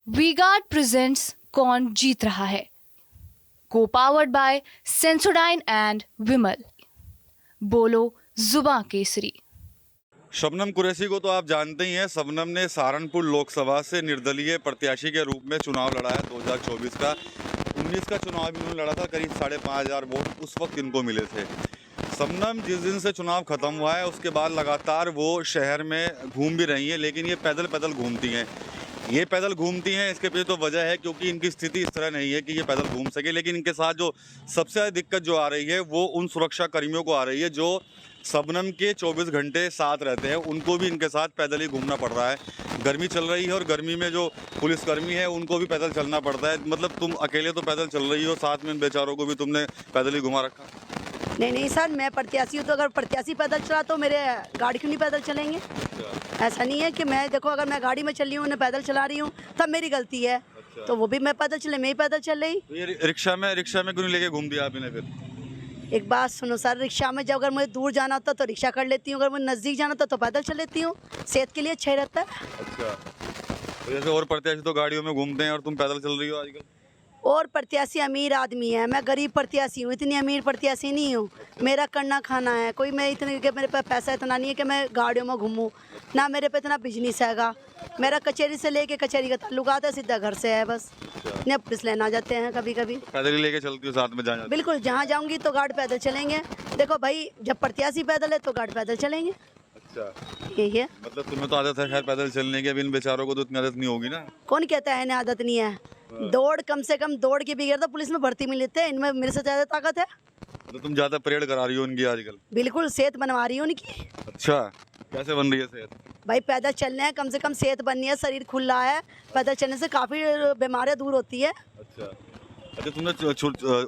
V-Guard presents कौन जीत रहा है, को पावर्ड बाय सेंसोडाइन एंड विमल। बोलो जुबां केसरी। शबनम कुरैशी को तो आप जानते ही हैं। शबनम ने सहारनपुर लोकसभा से निर्दलीय प्रत्याशी के रूप में चुनाव लड़ा है 2024 का। 19 का चुनाव भी उन्होंने लड़ा था, करीब 5,500 वोट उस वक्त इनको मिले थे। शबनम जिस दिन से चुनाव खत्म हुआ है उसके बाद लगातार वो शहर में घूम भी रही हैं, लेकिन ये पैदल पैदल घूमती हैं। ये पैदल घूमती हैं, इसके पीछे तो वजह है क्योंकि इनकी स्थिति इस तरह नहीं है कि ये पैदल घूम सके। लेकिन इनके साथ जो सबसे ज़्यादा दिक्कत जो आ रही है वो उन सुरक्षा कर्मियों को आ रही है जो शबनम के 24 घंटे साथ रहते हैं। उनको भी इनके साथ पैदल ही घूमना पड़ रहा है। गर्मी चल रही है और गर्मी में जो पुलिसकर्मी है उनको भी पैदल चलना पड़ता है। मतलब तुम अकेले तो पैदल चल रही हो, साथ में इन बेचारों को भी तुमने पैदल ही घुमा रखा। नहीं सर, मैं प्रत्याशी हूँ तो अगर प्रत्याशी पैदल चला तो मेरे गाड़ी क्यों नहीं पैदल चलेंगे? ऐसा नहीं है कि मैं देखो अगर मैं गाड़ी में चल रही हूँ, उन्हें पैदल चला रही हूँ तब मेरी गलती है। तो वो भी मैं पैदल चले, मैं ही पैदल चल रही। तो ये रिक्शा में क्यों नहीं लेके घूम दिया आपने फिर? एक बात सुनो सर, रिक्शा में जब अगर मुझे दूर जाना होता तो रिक्शा कर लेती हूँ, अगर मुझे नज़दीक जाना होता तो पैदल चल लेती हूँ। सेहत के लिए अच्छा ही रहता है। अच्छा, तो जैसे और प्रत्याशी तो गाड़ियों में घूमते हैं और तुम पैदल चल रही हो आजकल। और प्रत्याशी अमीर आदमी है, मैं गरीब प्रत्याशी हूँ, इतनी अमीर प्रत्याशी नहीं हूँ। मेरा करना खाना है, कोई मैं इतने कि मेरे पास पैसा इतना नहीं है कि मैं गाड़ियों में घूमूँ, ना मेरे पे इतना बिजनेस हैगा। मेरा कचहरी से लेके कचहरी का ताल्लुकात है, सीधा घर से है बस। नहीं पुलिस लेना जाते हैं कभी कभी। पैदल ही लेके चलती हो साथ में जाना? बिल्कुल, जहाँ जाऊँगी तो गाड़ी पैदल चलेंगे। देखो भाई, जब प्रत्याशी पैदल है तो गाड़ी पैदल चलेंगे। अच्छा, यही है। मतलब तुम्हें तो आदत है खैर पैदल चलने की, अब इन बेचारों को तो इतनी आदत नहीं होगी ना। कौन कहता है इन्हें आदत नहीं है? दौड़ कम से कम दौड़ के बगैर तो पुलिस में भर्ती में लेते हैं, इनमें मेरे से ज़्यादा ताकत है। तो तुम ज़्यादा परेड करा रही हो उनकी आजकल। बिल्कुल, सेहत बनवा रही हूँ उनकी। अच्छा, कैसे बन रही है सेहत? भाई पैदल चलने हैं, कम से कम सेहत बननी है, शरीर खुला है। पैदल चलने से काफ़ी बीमारियाँ दूर होती है। अच्छा, तुमने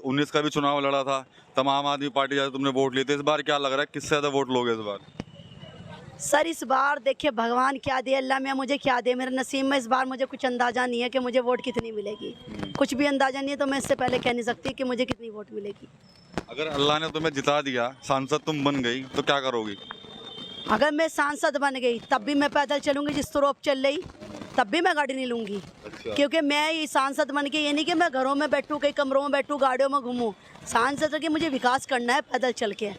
19 का भी चुनाव लड़ा था, तमाम आदमी पार्टी ज़्यादा तुमने वोट लिए थे। इस बार क्या लग रहा है किससे ज़्यादा वोट लोगे इस बार? सर इस बार देखिए भगवान क्या दे, अल्लाह में मुझे क्या दे, मेरे नसीब में इस बार मुझे कुछ अंदाज़ा नहीं है कि मुझे वोट कितनी मिलेगी। कुछ भी अंदाज़ा नहीं है, तो मैं इससे पहले कह नहीं सकती कि मुझे कितनी वोट मिलेगी। अगर अल्लाह ने तुम्हें जिता दिया, सांसद तुम बन गई, तो क्या करोगी? अगर मैं सांसद बन गई तब भी मैं पैदल चलूँगी, जिस तरह अब चल रही, तब भी मैं गाड़ी नहीं लूँगी। अच्छा। क्योंकि मैं ये सांसद बन के ये नहीं कि मैं घरों में बैठूँ, कई कमरों में बैठूँ, गाड़ियों में घूमूँ। सांसद के मुझे विकास करना है पैदल चल के।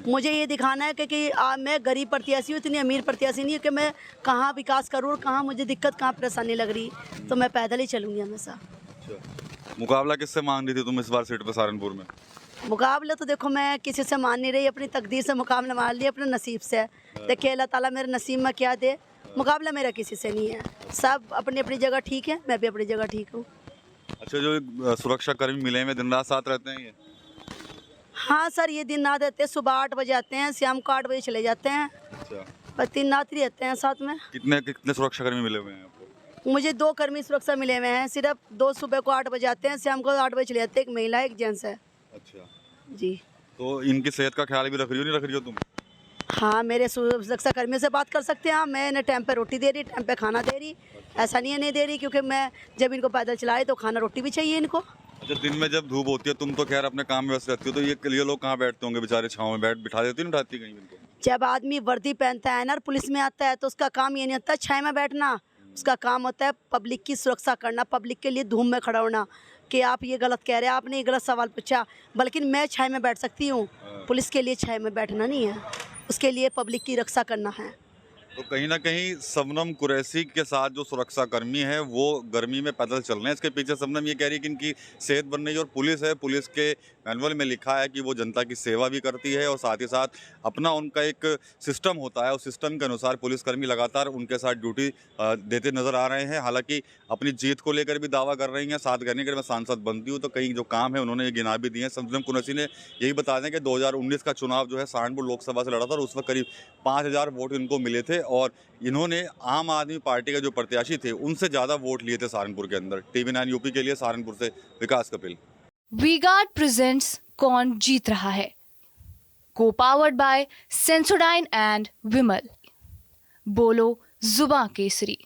मुझे ये दिखाना है कि मैं गरीब प्रत्याशी हूँ, इतनी अमीर प्रत्याशी नहीं है कि मैं कहाँ विकास करूँ और कहाँ मुझे दिक्कत, कहाँ परेशानी लग रही। तो मैं पैदल ही चलूँगी हमेशा। अच्छा, मुकाबला किससे मान रही थी तुम इस बार सीट पर सहारनपुर में? मुकाबला तो देखो मैं किसी से मान नहीं रही, अपनी तकदीर से मुकाबला मान लिया, अपने नसीब से। देखिए अल्लाह ताला मेरे नसीब में क्या दे, मुकाबला मेरा किसी से नहीं है। सब अपनी अपनी जगह ठीक है, मैं भी अपनी जगह ठीक हूँ। अच्छा, जो सुरक्षा कर्मी मिले हैं दिन रात साथ रहते हैं ये? हाँ सर, ये दिन रात रहते हैं। सुबह 8 बजे आते हैं, शाम को 8 बजे चले जाते हैं। अच्छा, बस दिन रात ही रहते हैं साथ में। कितने सुरक्षा कर्मी मिले हुए हैं आपको? मुझे 2 कर्मी सुरक्षा मिले हुए हैं, सिर्फ 2 सुबह को 8 बजे आते हैं, शाम को 8 बजे चले जाते हैं। एक महिला एक जेंट्स है। अच्छा जी। तो इनकी सेहत का ख्याल भी रख रही हो, नहीं रख रही हो तुम? हाँ, मेरे सुरक्षा कर्मियों से बात कर सकते हैं। हाँ, मैं इन्हें टाइम पे रोटी दे रही, टाइम पे खाना दे रही। ऐसा नहीं है नहीं दे रही, क्योंकि मैं जब इनको पैदल चलाए तो खाना रोटी भी चाहिए इनको। अच्छा, दिन में जब धूप होती है तुम तो खैर अपने काम में व्यस्त रहती हो, तो ये लोग कहाँ बैठते होंगे बेचारे? छाँव में बिठा देती नहीं, उठाती कहीं इनको? जब आदमी वर्दी पहनता है ना, पुलिस में आता है, तो उसका काम ये नहीं होता छाया में बैठना। उसका काम होता है पब्लिक की सुरक्षा करना, पब्लिक के लिए धूम में खड़ा होना कि आप ये गलत कह रहे हैं, आपने ये गलत सवाल पूछा। बल्कि मैं छाया में बैठ सकती हूँ, पुलिस के लिए छाया में बैठना नहीं है, उसके लिए पब्लिक की रक्षा करना है। तो कहीं ना कहीं शबनम कुरैशी के साथ जो सुरक्षा कर्मी है वो गर्मी में पैदल चल रहे हैं। इसके पीछे शबनम ये कह रही है कि इनकी सेहत बन रही है। और पुलिस है, पुलिस के मैनुअल में लिखा है कि वो जनता की सेवा भी करती है और साथ ही साथ अपना उनका एक सिस्टम होता है, उस सिस्टम के अनुसार पुलिसकर्मी लगातार उनके साथ ड्यूटी देते नजर आ रहे हैं। हालांकि अपनी जीत को लेकर भी दावा कर रही हैं, साथ कहने के मैं सांसद बनती हूँ, तो कई जो काम है उन्होंने ये गिना भी दिए हैं। शबनम कुरैशी ने यही बता दें कि 2019 का चुनाव जो है सहारनपुर लोकसभा से लड़ा था और उस वक्त करीब 5,000 वोट इनको मिले थे और इन्होंने आम आदमी पार्टी के जो प्रत्याशी थे उनसे ज़्यादा वोट लिए थे सहारनपुर के अंदर। TV9 यूपी के लिए सहारनपुर से विकास कपिल। वी-गार्ड प्रेजेंट्स कौन जीत रहा है, को पावर्ड बाय सेंसोडाइन एंड विमल। बोलो जुबां केसरी।